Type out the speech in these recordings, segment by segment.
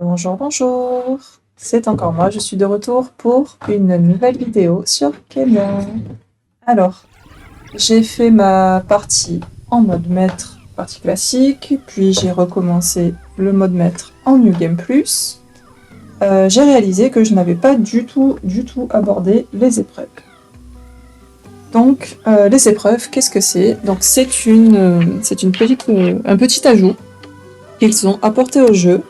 Bonjour, bonjour. C'est encore moi, je suis de retour pour une nouvelle vidéo sur Kena. Alors, j'ai fait ma partie en mode maître, partie classique, puis j'ai recommencé le mode maître en New Game Plus. J'ai réalisé que je n'avais pas du tout abordé les épreuves. Donc, les épreuves, qu'est-ce que c'est? Donc, c'est un petit ajout qu'ils ont apporté au jeu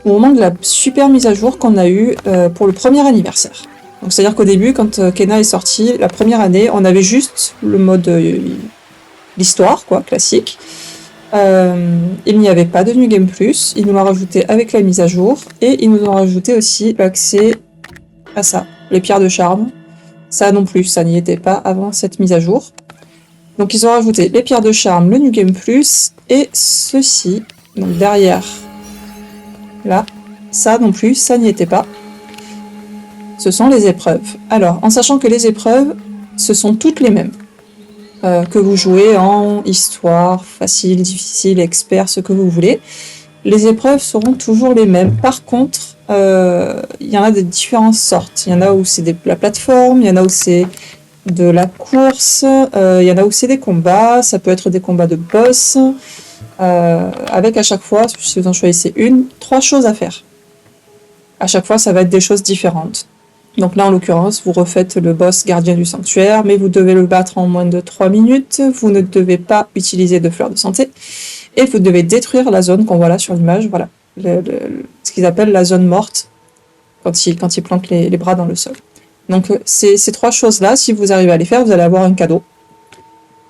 au moment de la super mise à jour qu'on a eue pour le premier anniversaire. Donc c'est-à-dire qu'au début, quand Kena est sorti, la première année, on avait juste le mode l'histoire, quoi, classique. Il n'y avait pas de New Game Plus, ils nous l'ont rajouté avec la mise à jour, et ils nous ont rajouté aussi l'accès à ça, les pierres de charme. Ça non plus, ça n'y était pas avant cette mise à jour. Donc ils ont rajouté les pierres de charme, le New Game Plus, et ceci, donc derrière, là, ça non plus, ça n'y était pas. Ce sont les épreuves. Alors, en sachant que les épreuves, ce sont toutes les mêmes. Que vous jouez en histoire, facile, difficile, expert, ce que vous voulez. Les épreuves seront toujours les mêmes. Par contre, il y en a de différentes sortes. Il y en a où c'est de la plateforme, il y en a où c'est de la course, il y en a où c'est des combats, ça peut être des combats de boss, avec à chaque fois, si vous en choisissez une, 3 choses à faire. À chaque fois, ça va être des choses différentes. Donc là, en l'occurrence, vous refaites le boss gardien du sanctuaire, mais vous devez le battre en moins de 3 minutes, vous ne devez pas utiliser de fleurs de santé, et vous devez détruire la zone qu'on voit là sur l'image, voilà, ce qu'ils appellent la zone morte, quand ils plantent les bras dans le sol. Donc ces 3 choses-là, si vous arrivez à les faire, vous allez avoir un cadeau.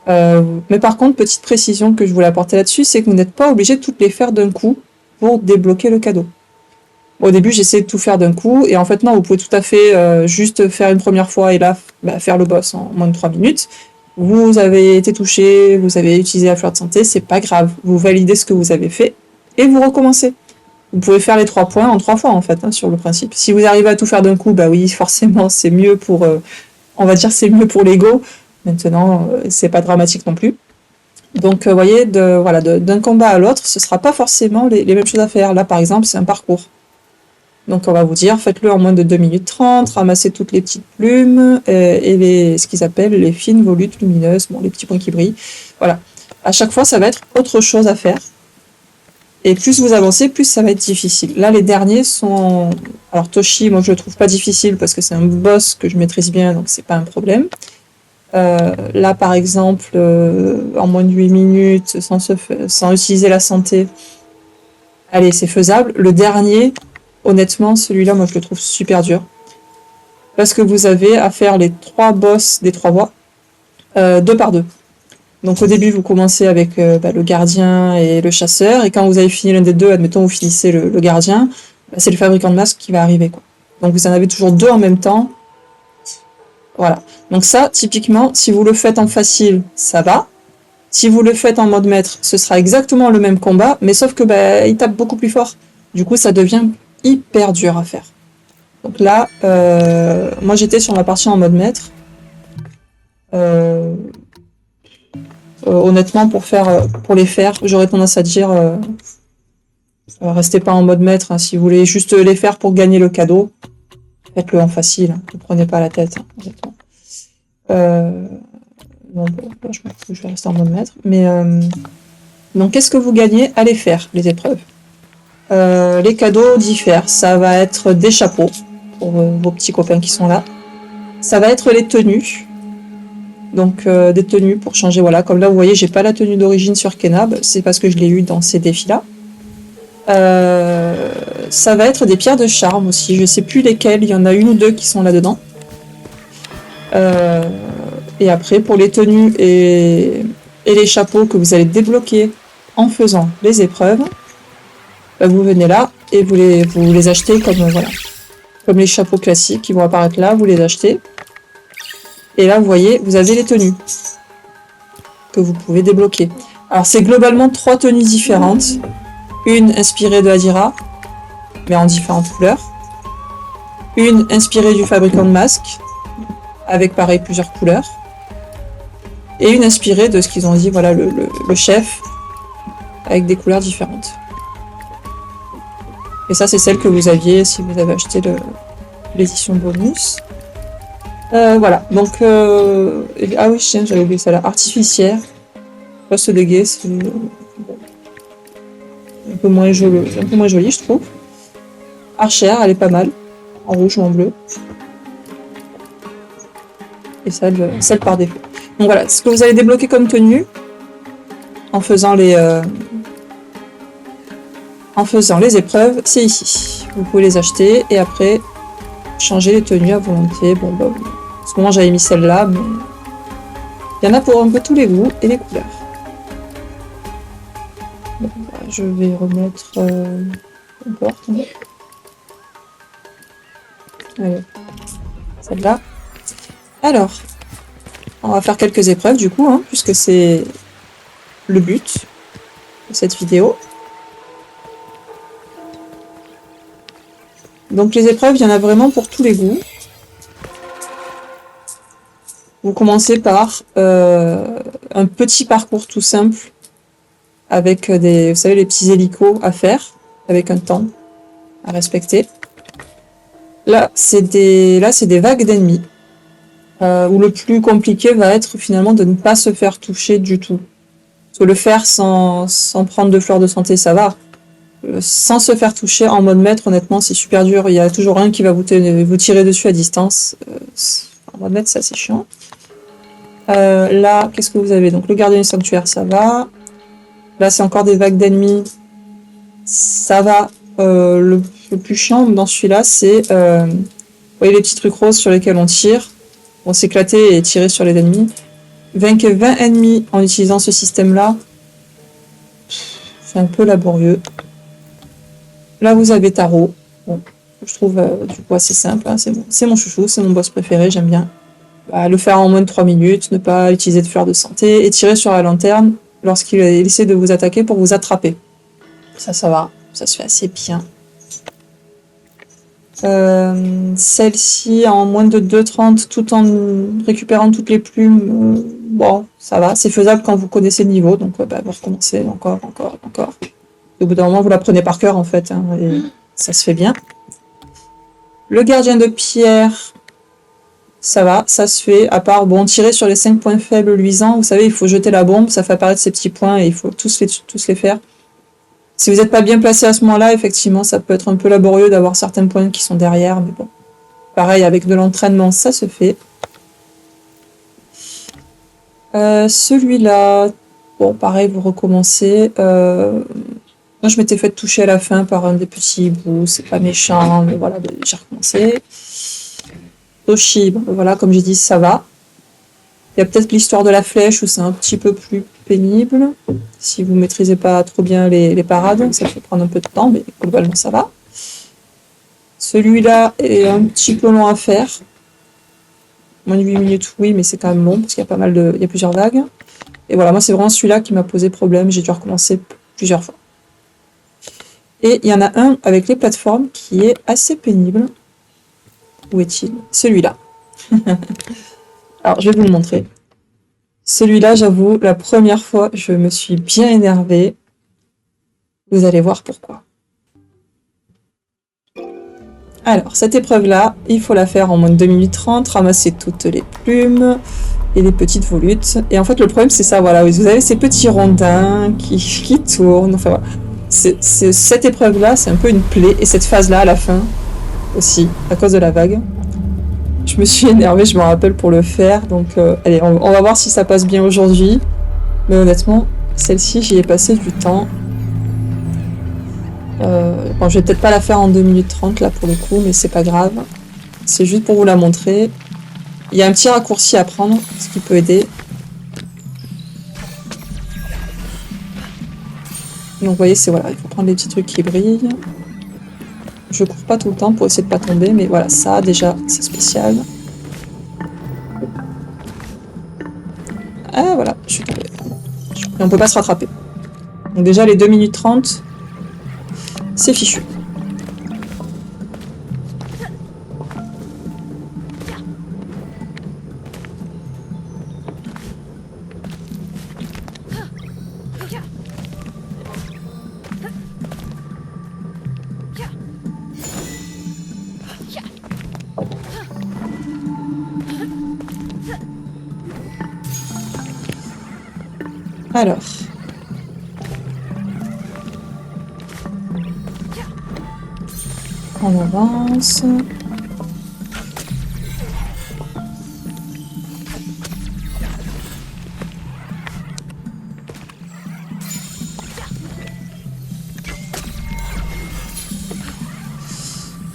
Mais par contre, petite précision que je voulais apporter là-dessus, c'est que vous n'êtes pas obligé de toutes les faire d'un coup pour débloquer le cadeau. Au début, j'essayais de tout faire d'un coup, et en fait, non, vous pouvez tout à fait juste faire une première fois et là, faire le boss en moins de 3 minutes. Vous avez été touché, vous avez utilisé la fleur de santé, c'est pas grave. Vous validez ce que vous avez fait et vous recommencez. Vous pouvez faire les 3 points en 3 fois, en fait, hein, sur le principe. Si vous arrivez à tout faire d'un coup, bah oui, forcément, c'est mieux pour, on va dire, c'est mieux pour l'ego. Maintenant, c'est pas dramatique non plus. Donc, vous voyez, d'un combat à l'autre, ce sera pas forcément les mêmes choses à faire. Là, par exemple, c'est un parcours. Donc on va vous dire, faites-le en moins de 2 minutes 30, ramassez toutes les petites plumes et ce qu'ils appellent les fines volutes lumineuses, bon, les petits points qui brillent. Voilà. À chaque fois, ça va être autre chose à faire. Et plus vous avancez, plus ça va être difficile. Là, les derniers sont... Alors Toshi, moi je le trouve pas difficile parce que c'est un boss que je maîtrise bien, donc c'est pas un problème. Là, par exemple, en moins de 8 minutes, sans utiliser la santé, allez, c'est faisable. Le dernier... Honnêtement, celui-là, moi, je le trouve super dur. Parce que vous avez à faire les 3 boss des 3 voies, 2 par 2. Donc au début, vous commencez avec le gardien et le chasseur, et quand vous avez fini l'un des deux, admettons, vous finissez le gardien, c'est le fabricant de masques qui va arriver, quoi. Donc vous en avez toujours 2 en même temps. Voilà. Donc ça, typiquement, si vous le faites en facile, ça va. Si vous le faites en mode maître, ce sera exactement le même combat, mais sauf que il tape beaucoup plus fort. Du coup, ça devient hyper dur à faire. Donc là, moi j'étais sur ma partie en mode maître. Honnêtement, pour les faire, j'aurais tendance à dire restez pas en mode maître, hein, si vous voulez juste les faire pour gagner le cadeau. Faites-le en facile, hein, ne prenez pas la tête, hein, honnêtement. Bon, là, je vais rester en mode maître. Mais donc, qu'est-ce que vous gagnez à les faire, les épreuves? Les cadeaux diffèrent. Ça va être des chapeaux pour vos petits copains qui sont là. Ça va être les tenues. Donc des tenues pour changer. Voilà, comme là vous voyez, j'ai pas la tenue d'origine sur Kenab. C'est parce que je l'ai eu dans ces défis-là. Ça va être des pierres de charme aussi. Je sais plus lesquelles. Il y en a 1 ou 2 qui sont là-dedans. Et après, pour les tenues et les chapeaux que vous allez débloquer en faisant les épreuves, vous venez là et vous les achetez comme, voilà, comme les chapeaux classiques qui vont apparaître là, vous les achetez. Et là, vous voyez, vous avez les tenues que vous pouvez débloquer. Alors, c'est globalement 3 tenues différentes. Une inspirée de Adira, mais en différentes couleurs. Une inspirée du fabricant de masques, avec pareil plusieurs couleurs. Et une inspirée de ce qu'ils ont dit, voilà, le chef, avec des couleurs différentes. Et ça, c'est celle que vous aviez si vous avez acheté l'édition bonus. Voilà, donc... ah oui, tiens, j'avais oublié ça là. Artificière. Poste de guet, c'est un peu moins joli, je trouve. Archère, elle est pas mal. En rouge ou en bleu. Et celle par défaut. Donc voilà, ce que vous allez débloquer comme tenue, en faisant les épreuves, c'est ici. Vous pouvez les acheter et après changer les tenues à volonté. Bon, bah, en ce moment j'avais mis celle-là, mais il y en a pour un peu tous les goûts et les couleurs. Bon, bah, je vais remettre n'importe. Allez, celle-là. Alors, on va faire quelques épreuves du coup, hein, puisque c'est le but de cette vidéo. Donc les épreuves, il y en a vraiment pour tous les goûts. Vous commencez par un petit parcours tout simple avec vous savez, les petits hélicos à faire, avec un temps à respecter. Là, c'est des vagues d'ennemis, où le plus compliqué va être finalement de ne pas se faire toucher du tout. Parce que le faire sans prendre de fleurs de santé, ça va. Sans se faire toucher en mode maître, honnêtement, c'est super dur. Il y a toujours un qui va vous tirer dessus à distance. En mode maître, c'est assez chiant. Là, qu'est-ce que vous avez? Donc le gardien du sanctuaire, ça va. Là, c'est encore des vagues d'ennemis. Ça va. Le plus chiant dans celui-là, c'est... vous voyez les petits trucs roses sur lesquels on tire. On s'éclater et tirer sur les ennemis. Vaincre 20 ennemis en utilisant ce système-là. C'est un peu laborieux. Là, vous avez Taro. Bon, je trouve du coup assez simple. Hein, c'est mon chouchou, c'est mon boss préféré, j'aime bien. Bah, le faire en moins de 3 minutes, ne pas utiliser de fleurs de santé et tirer sur la lanterne lorsqu'il essaie de vous attaquer pour vous attraper. Ça va. Ça se fait assez bien. Celle-ci en moins de 2,30 tout en récupérant toutes les plumes. Bon, ça va. C'est faisable quand vous connaissez le niveau. Donc, bah, vous recommencez encore. Au bout d'un moment, vous la prenez par cœur, en fait. Hein, et ça se fait bien. Le gardien de pierre, ça va, ça se fait. À part, bon, tirer sur les 5 points faibles luisants. Vous savez, il faut jeter la bombe. Ça fait apparaître ces petits points et il faut tous les faire. Si vous n'êtes pas bien placé à ce moment-là, effectivement, ça peut être un peu laborieux d'avoir certains points qui sont derrière. Mais bon, pareil, avec de l'entraînement, ça se fait. Celui-là, bon, pareil, vous recommencez. Moi, je m'étais fait toucher à la fin par un des petits bouts, c'est pas méchant, mais voilà, j'ai recommencé. Toshi, bon, voilà, comme j'ai dit, ça va. Il y a peut-être l'histoire de la flèche où c'est un petit peu plus pénible. Si vous maîtrisez pas trop bien les parades, ça peut prendre un peu de temps, mais globalement, ça va. Celui-là est un petit peu long à faire. Moins de 8 minutes, oui, mais c'est quand même long, parce qu'il y a il y a plusieurs vagues. Et voilà, moi, c'est vraiment celui-là qui m'a posé problème. J'ai dû recommencer plusieurs fois. Et il y en a un avec les plateformes qui est assez pénible. Où est-il? Celui-là. Alors, je vais vous le montrer. Celui-là, j'avoue, la première fois, je me suis bien énervée. Vous allez voir pourquoi. Alors, cette épreuve-là, il faut la faire en moins de 2 minutes 30, ramasser toutes les plumes et les petites volutes. Et en fait, le problème, c'est ça, voilà, vous avez ces petits rondins qui tournent. Enfin, voilà. Cette épreuve-là, c'est un peu une plaie. Et cette phase-là, à la fin, aussi, à cause de la vague. Je me suis énervée, je me rappelle, pour le faire. Donc, allez, on va voir si ça passe bien aujourd'hui. Mais honnêtement, celle-ci, j'y ai passé du temps. Bon, je vais peut-être pas la faire en 2 minutes 30, là, pour le coup, mais c'est pas grave. C'est juste pour vous la montrer. Il y a un petit raccourci à prendre, ce qui peut aider. Donc, vous voyez, c'est voilà, il faut prendre les petits trucs qui brillent. Je cours pas tout le temps pour essayer de pas tomber, mais voilà, ça, déjà, c'est spécial. Ah, voilà, je suis tombée. Et on peut pas se rattraper. Donc déjà, les 2 minutes 30, c'est fichu. Alors. On avance.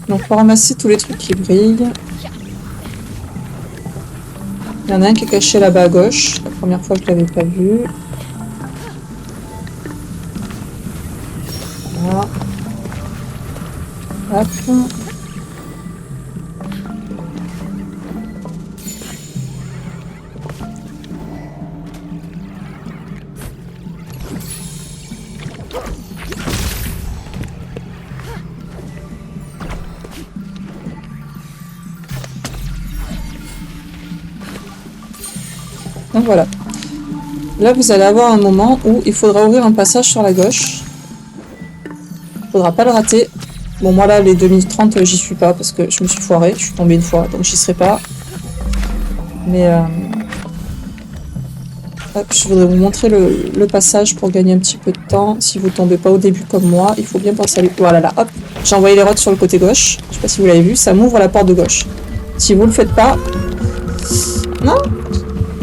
Donc, pour ramasser tous les trucs qui brillent. Il y en a un qui est caché là-bas à gauche. La première fois, je ne l'avais pas vu. Voilà. Hop. Donc voilà. Là, vous allez avoir un moment où il faudra ouvrir un passage sur la gauche. Il faudra pas le rater. Bon, moi là, les 2 minutes 30, j'y suis pas parce que je me suis foirée. Je suis tombée une fois, donc j'y serai pas. Mais hop, je voudrais vous montrer le passage pour gagner un petit peu de temps. Si vous tombez pas au début comme moi, il faut bien penser à lui. Voilà, là, hop. J'ai envoyé les rods sur le côté gauche. Je sais pas si vous l'avez vu, ça m'ouvre la porte de gauche. Si vous le faites pas... Non.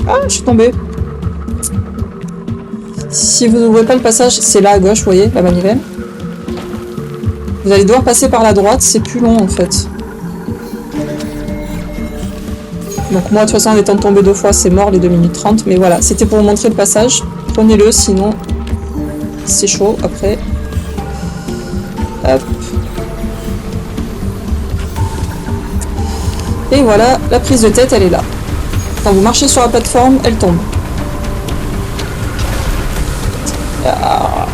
Ah, je suis tombée. Si vous n'ouvrez pas le passage, c'est là à gauche, vous voyez, la manivelle. Vous allez devoir passer par la droite, c'est plus long en fait. Donc moi de toute façon en étant tombé 2 fois c'est mort les 2 minutes 30, mais voilà, c'était pour vous montrer le passage. Prenez-le sinon c'est chaud après. Hop. Et voilà, la prise de tête elle est là. Quand vous marchez sur la plateforme, elle tombe. Ah.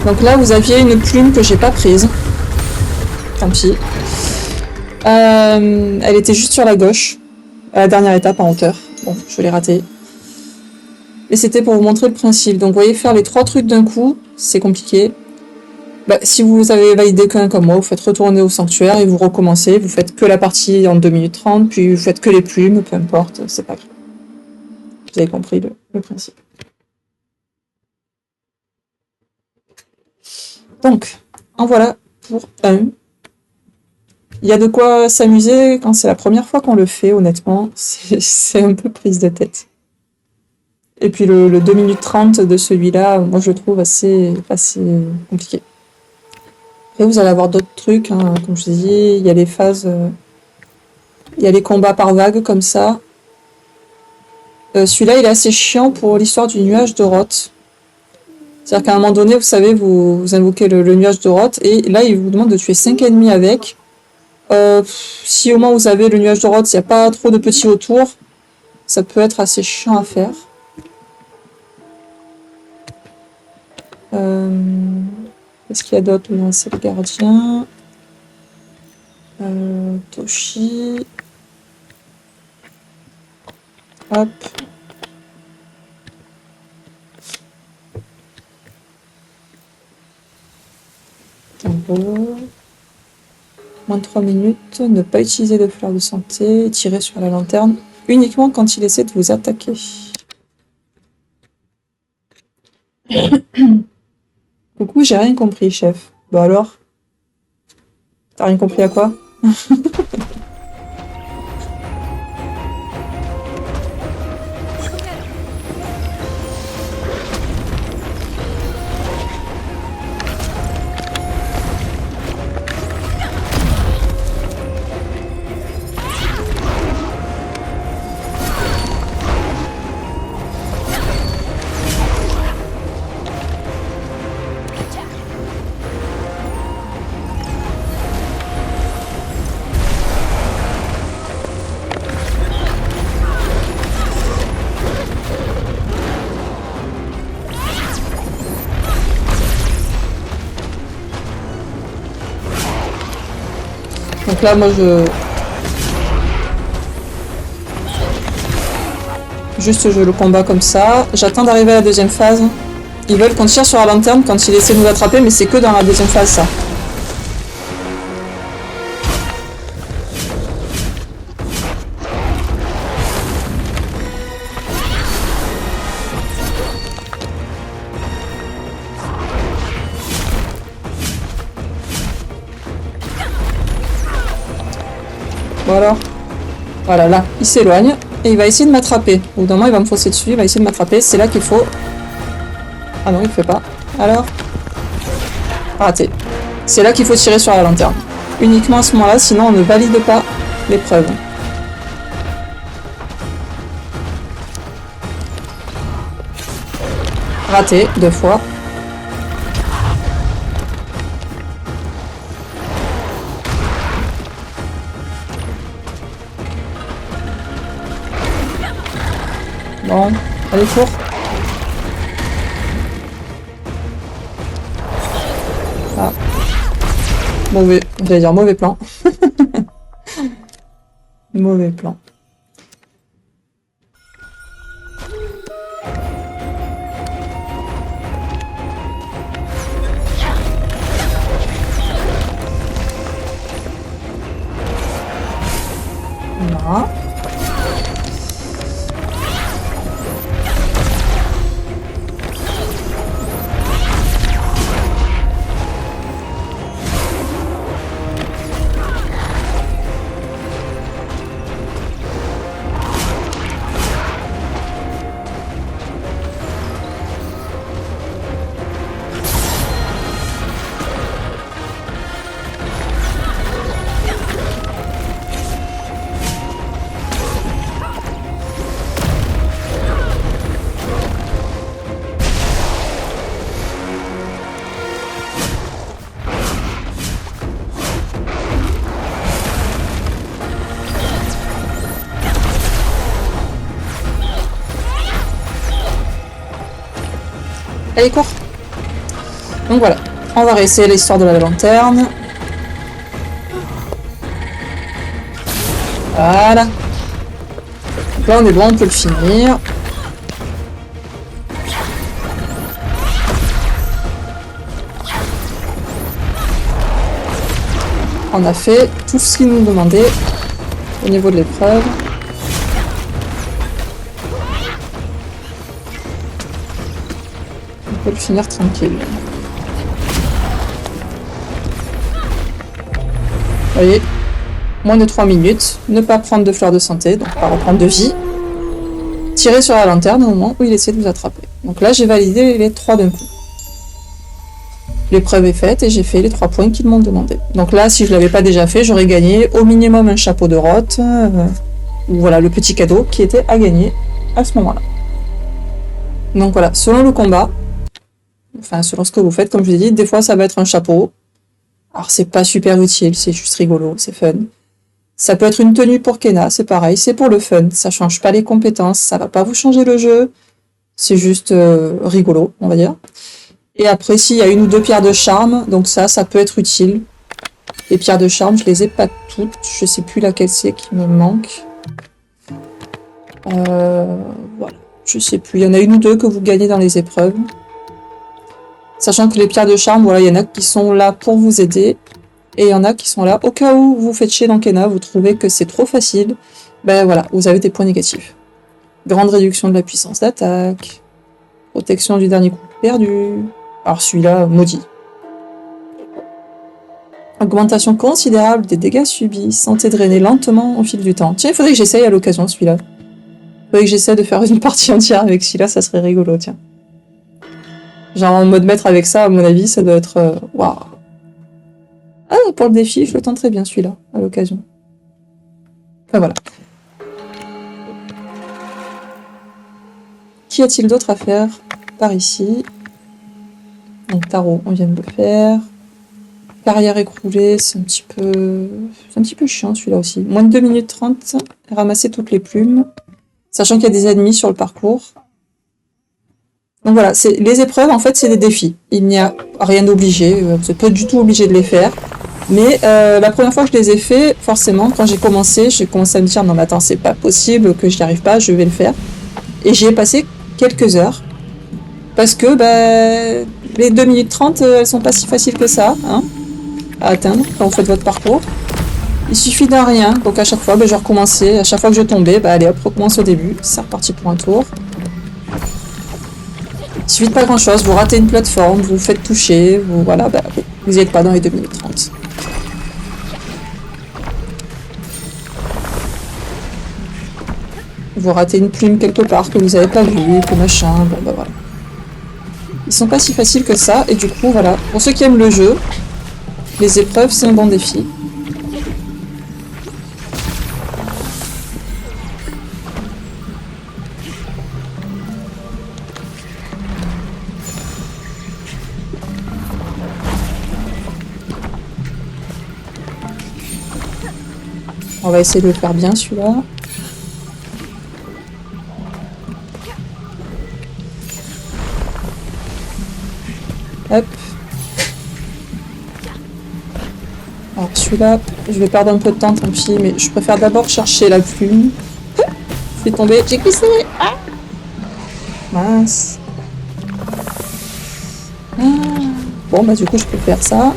Donc là, vous aviez une plume que j'ai pas prise. Tant pis. Elle était juste sur la gauche, à la dernière étape en hauteur. Bon, je l'ai ratée. Et c'était pour vous montrer le principe. Donc, vous voyez, faire les 3 trucs d'un coup, c'est compliqué. Bah, si vous avez validé qu'un comme moi, vous faites retourner au sanctuaire et vous recommencez. Vous faites que la partie en 2 minutes 30, puis vous faites que les plumes, peu importe, c'est pas grave. Vous avez compris le principe. Donc, en voilà pour un. Il y a de quoi s'amuser quand c'est la première fois qu'on le fait, honnêtement. C'est un peu prise de tête. Et puis le 2 minutes 30 de celui-là, moi je le trouve assez compliqué. Et vous allez avoir d'autres trucs, hein, comme je vous ai dit, il y a les phases, il y a les combats par vagues comme ça. Celui-là il est assez chiant pour l'histoire du nuage de Roth. C'est-à-dire qu'à un moment donné, vous savez, vous invoquez le nuage de Roth, et là il vous demande de tuer 5 ennemis avec. Si au moins vous avez le nuage de Roth, il n'y a pas trop de petits autour, ça peut être assez chiant à faire. Qu'est-ce qu'il y a d'autre? C'est le gardien. Toshi. Hop. Tambour. Moins de 3 minutes. Ne pas utiliser de fleurs de santé. Tirer sur la lanterne uniquement quand il essaie de vous attaquer. Coucou, j'ai rien compris, chef. Bah alors? T'as rien compris à quoi? Donc là, moi, Juste, je le combat comme ça. J'attends d'arriver à la deuxième phase. Ils veulent qu'on tire sur la lanterne quand il essaie de nous attraper, mais c'est que dans la deuxième phase, ça. Bon alors, voilà, là, il s'éloigne et il va essayer de m'attraper. Au bout d'un moment, il va me foncer dessus, il va essayer de m'attraper. C'est là qu'il faut... Ah non, il ne fait pas. Alors, raté. C'est là qu'il faut tirer sur la lanterne. Uniquement à ce moment-là, sinon on ne valide pas l'épreuve. Raté, 2 fois. Bon, allez, cours. Ah. Mauvais, j'allais dire mauvais plan. Mauvais plan. Là. Allez, cours. Donc voilà, on va réessayer l'histoire de la lanterne. Voilà. Donc là, on est bon, on peut le finir. On a fait tout ce qu'il nous demandait au niveau de l'épreuve. On peut le finir tranquille. Vous voyez, moins de 3 minutes, ne pas prendre de fleurs de santé, donc pas reprendre de vie. Tirer sur la lanterne au moment où il essaie de vous attraper. Donc là, j'ai validé les 3 d'un coup. L'épreuve est faite et j'ai fait les 3 points qu'ils m'ont demandé. Donc là, si je ne l'avais pas déjà fait, j'aurais gagné au minimum un chapeau de rotte, ou voilà, le petit cadeau qui était à gagner à ce moment-là. Donc voilà, selon le combat, enfin selon ce que vous faites, comme je vous ai dit, des fois ça va être un chapeau. Alors c'est pas super utile, c'est juste rigolo, c'est fun. Ça peut être une tenue pour Kena, c'est pareil, c'est pour le fun, ça change pas les compétences, ça va pas vous changer le jeu, c'est juste rigolo, on va dire. Et après, s'il y a 1 ou 2 pierres de charme, donc ça peut être utile. Les pierres de charme, je les ai pas toutes, je sais plus laquelle c'est qui me manque. Voilà, je sais plus, il y en a 1 ou 2 que vous gagnez dans les épreuves. Sachant que les pierres de charme, voilà, il y en a qui sont là pour vous aider. Et il y en a qui sont là au cas où vous faites chier dans Kena, vous trouvez que c'est trop facile. Ben voilà, vous avez des points négatifs. Grande réduction de la puissance d'attaque. Protection du dernier coup perdu. Alors celui-là, maudit. Augmentation considérable des dégâts subis. Santé drainée lentement au fil du temps. Tiens, il faudrait que j'essaye à l'occasion celui-là. Il faudrait que j'essaie de faire une partie entière avec celui-là, ça serait rigolo, tiens. Genre en mode maître avec ça, à mon avis, ça doit être... Waouh. Ah, pour le défi, je le tente très bien celui-là, à l'occasion. Enfin voilà. Qu'y a-t-il d'autre à faire par ici? Donc tarot, on vient de le faire. Carrière écroulée, c'est un petit peu chiant celui-là aussi. Moins de 2 minutes 30, ramasser toutes les plumes. Sachant qu'il y a des ennemis sur le parcours. Donc voilà, les épreuves, en fait, c'est des défis. Il n'y a rien d'obligé, vous n'êtes pas du tout obligé de les faire. Mais la première fois que je les ai fait, forcément, quand j'ai commencé à me dire non mais attends, c'est pas possible que je n'y arrive pas, je vais le faire. Et j'y ai passé quelques heures. Parce que les 2 minutes 30, elles sont pas si faciles que ça, hein, à atteindre quand vous faites votre parcours. Il suffit d'un rien, donc à chaque fois, je recommençais. À chaque fois que je tombais, allez hop, recommence au début. C'est reparti pour un tour. Il suffit de pas grand chose, vous ratez une plateforme, vous vous faites toucher, vous voilà, vous n'y êtes pas dans les 2 minutes 30. Vous ratez une plume quelque part que vous n'avez pas vue, que machin, voilà. Ils sont pas si faciles que ça, et du coup, voilà. Pour ceux qui aiment le jeu, les épreuves, c'est un bon défi. On va essayer de le faire bien, celui-là. Hop. Alors celui-là, je vais perdre un peu de temps, tant pis, mais je préfère d'abord chercher la plume. Je vais tomber, j'ai glissé. Ah, mince. Ah. Bon, du coup, je peux faire ça.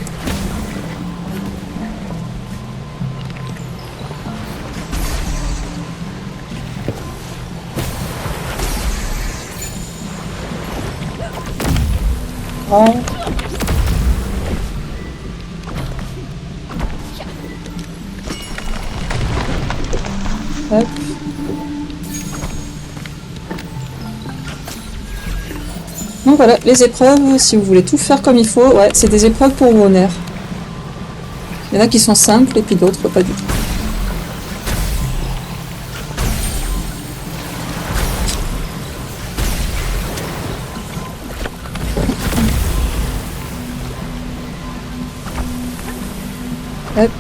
Ah. Hop. Donc voilà, les épreuves, si vous voulez tout faire comme il faut, ouais, c'est des épreuves pour vos nerfs. Il y en a qui sont simples et puis d'autres pas du tout. Hop.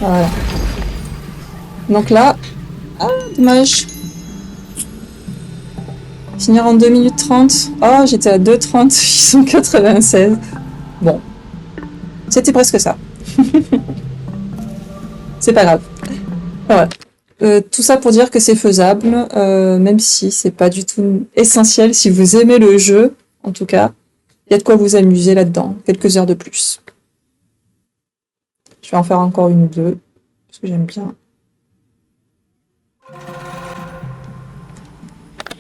Voilà. Donc là, ah, dommage. Finir en 2 minutes 30. Oh, j'étais à 2,30, ils sont 96. Bon. C'était presque ça. C'est pas grave. Voilà. Tout ça pour dire que c'est faisable, même si c'est pas du tout essentiel. Si vous aimez le jeu, en tout cas, il y a de quoi vous amuser là-dedans. Quelques heures de plus. Je vais en faire encore une ou deux, parce que j'aime bien.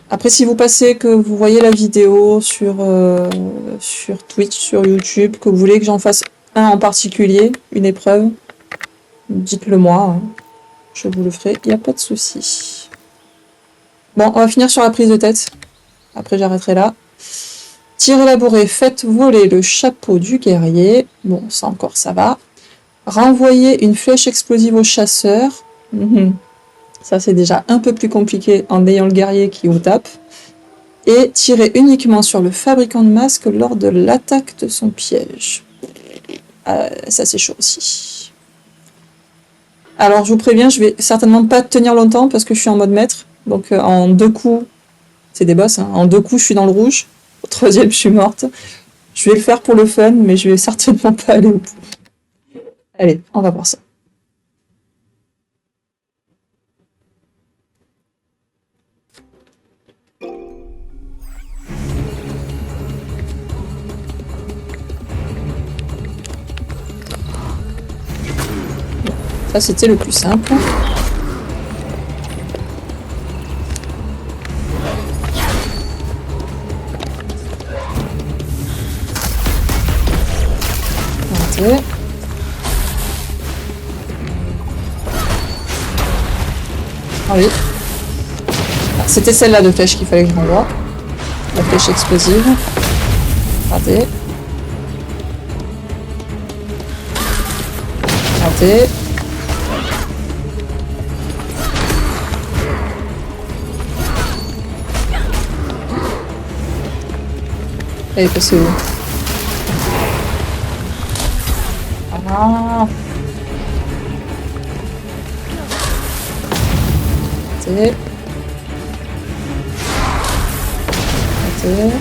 Après, si vous passez, que vous voyez la vidéo sur Twitch, sur YouTube, que vous voulez que j'en fasse un en particulier, une épreuve, dites-le moi, hein. Je vous le ferai, il n'y a pas de souci. Bon, on va finir sur la prise de tête. Après, j'arrêterai là. Tir élaboré, faites voler le chapeau du guerrier. Bon, ça encore, ça va. Renvoyer une flèche explosive au chasseur. Ça, c'est déjà un peu plus compliqué en ayant le guerrier qui vous tape. Et tirer uniquement sur le fabricant de masques lors de l'attaque de son piège. Ça, c'est chaud aussi. Alors, je vous préviens, je vais certainement pas tenir longtemps parce que je suis en mode maître. Donc, en 2 coups, c'est des boss, hein. En 2 coups, je suis dans le rouge. Au 3e, je suis morte. Je vais le faire pour le fun, mais je vais certainement pas aller au bout. Allez, on va voir ça. Ça, c'était le plus simple. Raté. Ah oui. C'était celle-là de flèche qu'il fallait que je renvoie. La flèche explosive. Raté. Raté. Elle est passée où? Ah. Raté. Raté.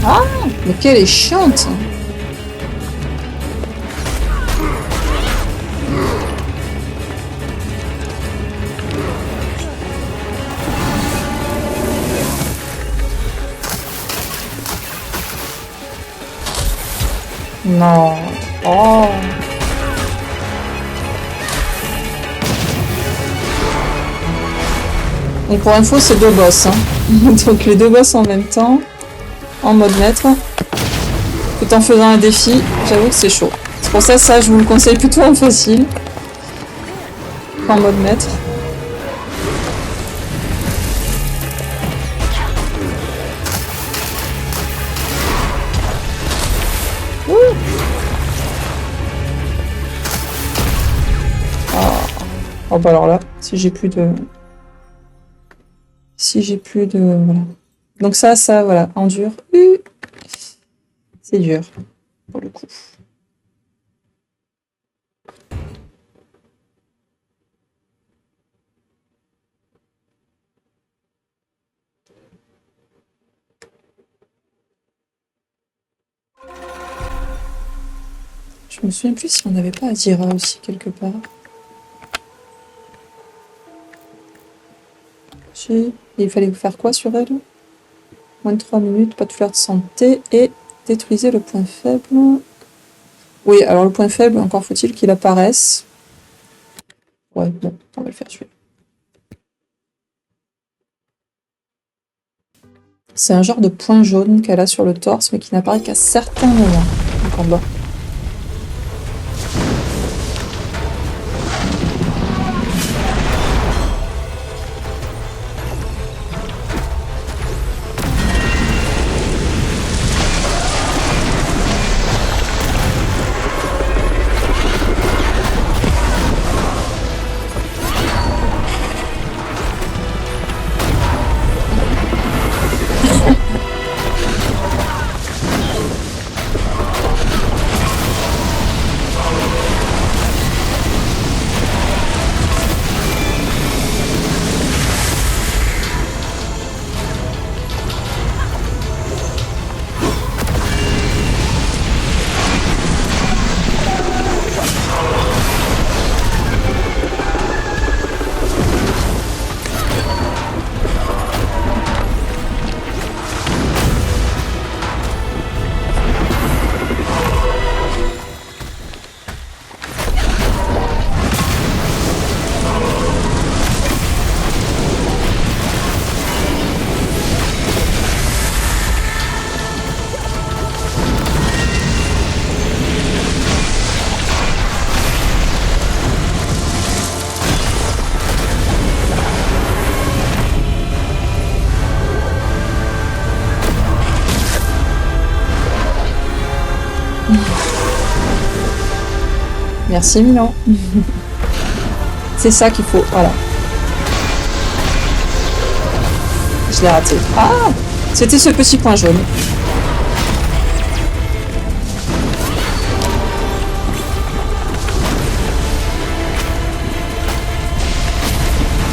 Ah, mais quelle est chiante! Non. Oh. Donc pour info, c'est 2 boss. Hein. Donc les 2 boss en même temps, en mode maître, tout en faisant un défi, j'avoue que c'est chaud. C'est pour ça, je vous le conseille plutôt en facile, qu'en mode maître. Oh bah alors là, si j'ai plus de... Voilà. Donc ça, voilà, endure. C'est dur, pour le coup. Je me souviens plus si on n'avait pas Azira aussi, quelque part. Il fallait faire quoi sur elle? Moins de 3 minutes, pas de fleur de santé et détruisez le point faible. Oui, alors le point faible, encore faut-il qu'il apparaisse. Ouais, bon, on va le faire celui-là. C'est un genre de point jaune qu'elle a sur le torse, mais qui n'apparaît qu'à certains moments en combat. Merci Milan. C'est ça qu'il faut, voilà. Je l'ai raté. Ah, c'était ce petit point jaune.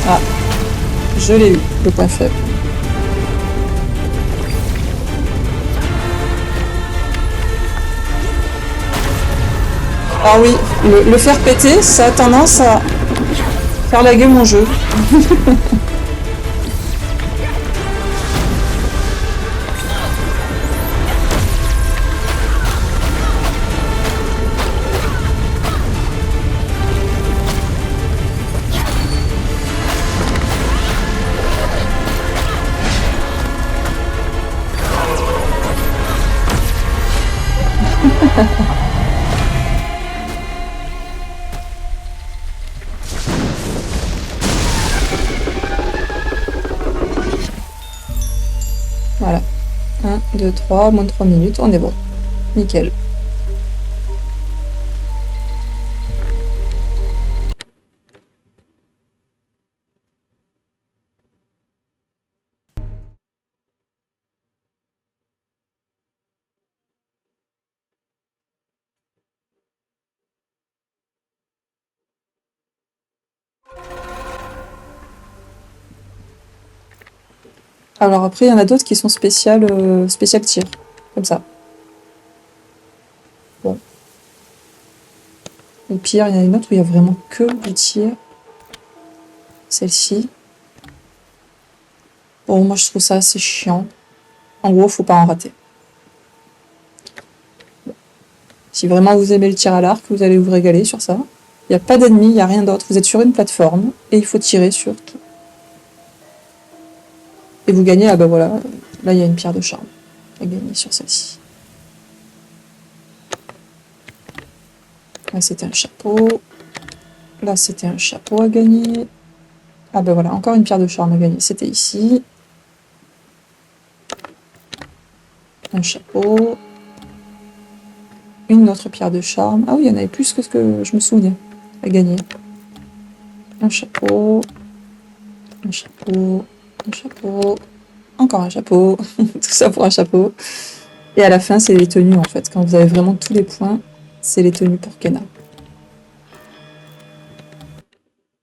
Ah, je l'ai eu, le point faible. Ah oui, le faire péter, ça a tendance à faire laguer mon jeu. Voilà. 1, 2, 3, moins de 3 minutes, on est bon. Nickel. Alors après, il y en a d'autres qui sont spécial tir, comme ça. Bon. Au pire, il y en a une autre où il y a vraiment que du tir. Celle-ci. Bon, moi je trouve ça assez chiant. En gros, faut pas en rater. Si vraiment vous aimez le tir à l'arc, vous allez vous régaler sur ça. Il n'y a pas d'ennemis, il n'y a rien d'autre. Vous êtes sur une plateforme et il faut tirer sur tout. Et vous gagnez, ah bah voilà, là il y a une pierre de charme à gagner sur celle-ci. Là c'était un chapeau. Là c'était un chapeau à gagner. Ah bah voilà, encore une pierre de charme à gagner. C'était ici. Un chapeau. Une autre pierre de charme. Ah oui, il y en avait plus que ce que je me souvenais à gagner. Un chapeau. Un chapeau. Un chapeau. Encore un chapeau. Tout ça pour un chapeau. Et à la fin, c'est les tenues en fait. Quand vous avez vraiment tous les points, c'est les tenues pour Kena.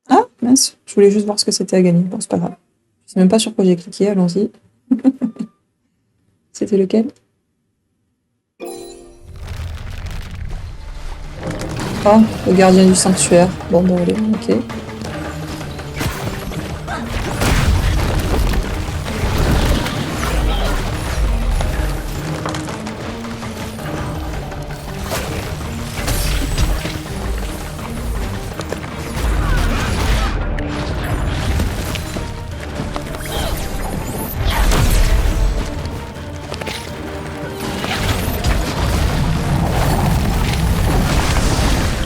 Ah mince, je voulais juste voir ce que c'était à gagner. Bon, c'est pas grave. Je sais même pas sur quoi j'ai cliqué, allons-y. C'était lequel? Ah, le gardien du sanctuaire. Bon, bon, allez, ok.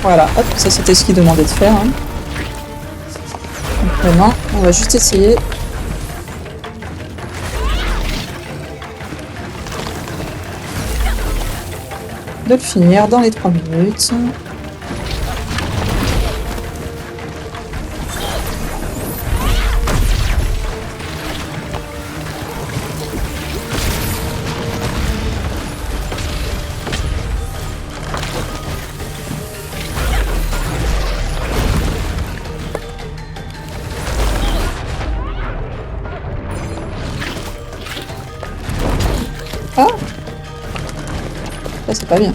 Voilà, hop, ça c'était ce qu'il demandait de faire. Hein. Donc maintenant, on va juste essayer de le finir dans les 3 minutes. Ah, ça c'est pas bien.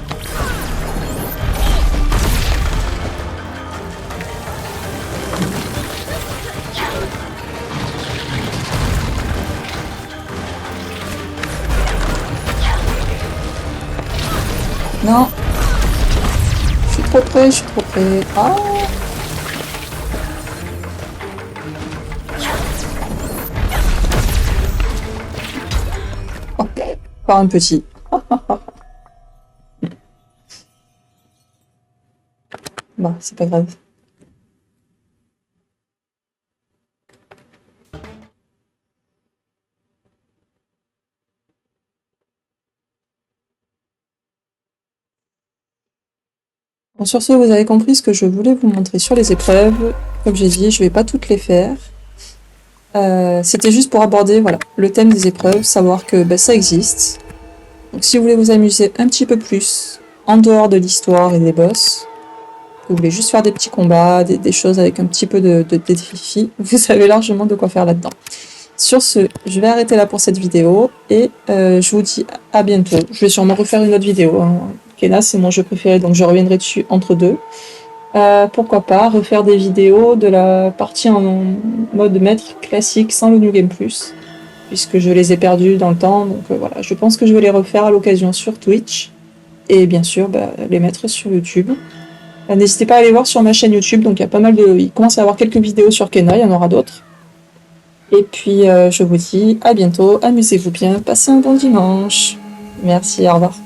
Non. Je suis trop près, je suis trop près. Ah. Oh, par un petit. Bah, c'est pas grave. Bon, sur ce, vous avez compris ce que je voulais vous montrer sur les épreuves. Comme j'ai dit, je vais pas toutes les faire. C'était juste pour aborder voilà, le thème des épreuves, savoir que ça existe. Donc si vous voulez vous amuser un petit peu plus, en dehors de l'histoire et des boss, que vous voulez juste faire des petits combats, des choses avec un petit peu de défi, vous avez largement de quoi faire là-dedans. Sur ce, je vais arrêter là pour cette vidéo et je vous dis à bientôt. Je vais sûrement refaire une autre vidéo. Hein. Kena, c'est mon jeu préféré, donc je reviendrai dessus entre deux. Pourquoi pas refaire des vidéos de la partie en mode maître classique sans le New Game Plus, puisque je les ai perdus dans le temps, donc voilà, je pense que je vais les refaire à l'occasion sur Twitch, et bien sûr les mettre sur YouTube. N'hésitez pas à aller voir sur ma chaîne YouTube, donc il y a pas mal de... Il commence à y avoir quelques vidéos sur Kena, il y en aura d'autres. Et puis je vous dis à bientôt, amusez-vous bien, passez un bon dimanche. Merci, au revoir.